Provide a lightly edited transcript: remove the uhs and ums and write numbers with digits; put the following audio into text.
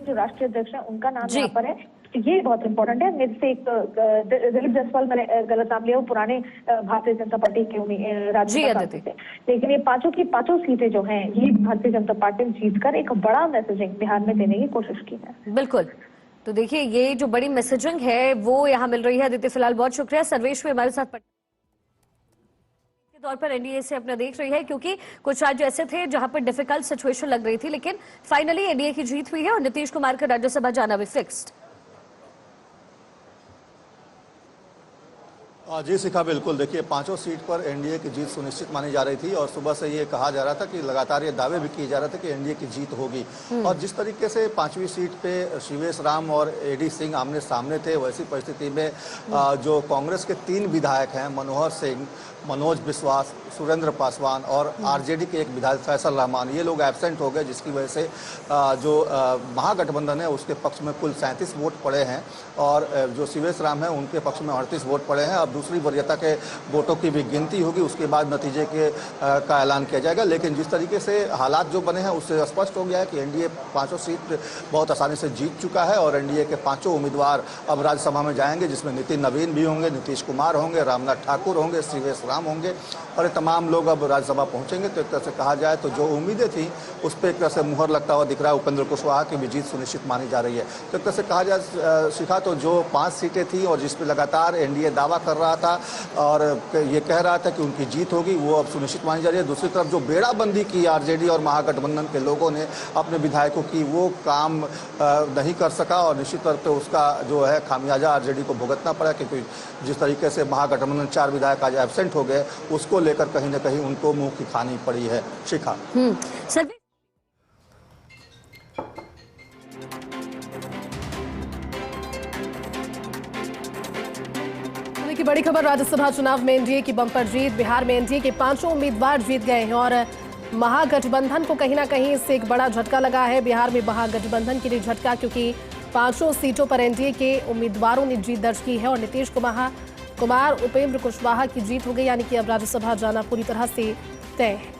जो राष्ट्रीय अध्यक्ष है उनका नाम जी। यहाँ पर है, ये बहुत इंपॉर्टेंट है। मेरे से एक दिलीप जायसवाल, मैंने गलत नाम लिया, वो पुराने भारतीय जनता पार्टी के राज्यसभा सांसद थे, लेकिन ये पांचों की पांचों सीटें जो हैं ये भारतीय जनता पार्टी ने जीतकर एक बड़ा मैसेजिंग बिहार में देने की कोशिश की है। बिल्कुल, तो देखिए ये जो बड़ी मैसेजिंग है वो यहाँ मिल रही है। आदित्य, फिलहाल बहुत शुक्रिया। सर्वेश भी हमारे साथ के तौर पर एनडीए से अपना देख रही है, क्योंकि कुछ राज्य ऐसे थे जहां पर डिफिकल्ट सिचुएशन लग रही थी, लेकिन फाइनली एनडीए की जीत हुई है और नीतीश कुमार का राज्यसभा जाना भी फिक्स्ड। जी शिखा, बिल्कुल। देखिए, पांचों सीट पर एनडीए की जीत सुनिश्चित मानी जा रही थी और सुबह से ये कहा जा रहा था कि लगातार ये दावे भी किए जा रहे थे कि एनडीए की जीत होगी। और जिस तरीके से पांचवी सीट पे शिवेश राम और एडी सिंह आमने सामने थे, वैसी परिस्थिति में जो कांग्रेस के 3 विधायक हैं, मनोहर सिंह, मनोज बिस्वास, सुरेंद्र पासवान और आरजेडी के एक विधायक फैसल रहमान, ये लोग एब्सेंट हो गए, जिसकी वजह से जो महागठबंधन है उसके पक्ष में कुल 37 वोट पड़े हैं और जो शिवेश राम है उनके पक्ष में 38 वोट पड़े हैं। अब दूसरी वरीयता के वोटों की भी गिनती होगी, उसके बाद नतीजे का ऐलान किया जाएगा। लेकिन जिस तरीके से हालात जो बने हैं उससे स्पष्ट हो गया है कि एनडीए पांचों सीट बहुत आसानी से जीत चुका है और एनडीए के पांचों उम्मीदवार अब राज्यसभा में जाएंगे, जिसमें नितिन नवीन भी होंगे, नीतीश कुमार होंगे, रामनाथ ठाकुर होंगे, शिवेश राम होंगे और ये तमाम लोग अब राज्यसभा पहुंचेंगे। तो एक तरह से कहा जाए तो जो उम्मीदें थी उस पर एक तरह से मुहर लगता हुआ दिख रहा है। उपेंद्र कुशवाहा की भी जीत सुनिश्चित मानी जा रही है। तो एक तरह से कहा जाए शिखा, तो जो 5 सीटें थी और जिस पर लगातार एनडीए दावा कर रहा था और ये कह रहा था कि उनकी जीत होगी, वो अब सुनिश्चित मानी जा रही है। दूसरी तरफ जो बेड़ाबंदी की आरजेडी और महागठबंधन के लोगों ने अपने विधायकों की, वो काम नहीं कर सका और निश्चित तौर पर उसका जो है खामियाजा आरजेडी को भुगतना पड़ा, क्योंकि जिस तरीके से महागठबंधन 4 विधायक आज एब्सेंट हो गए, उसको लेकर कहीं ना कहीं उनको मुंह की खानी पड़ी है। शिखा, की बड़ी खबर, राज्यसभा चुनाव में एनडीए की बम्पर जीत। बिहार में एनडीए के 5 उम्मीदवार जीत गए हैं और महागठबंधन को कहीं ना कहीं इससे एक बड़ा झटका लगा है। बिहार में महागठबंधन के लिए झटका, क्योंकि 5 सीटों पर एनडीए के उम्मीदवारों ने जीत दर्ज की है और नीतीश कुमार, उपेंद्र कुशवाहा की जीत हो गई, यानी कि अब राज्यसभा जाना पूरी तरह से तय है।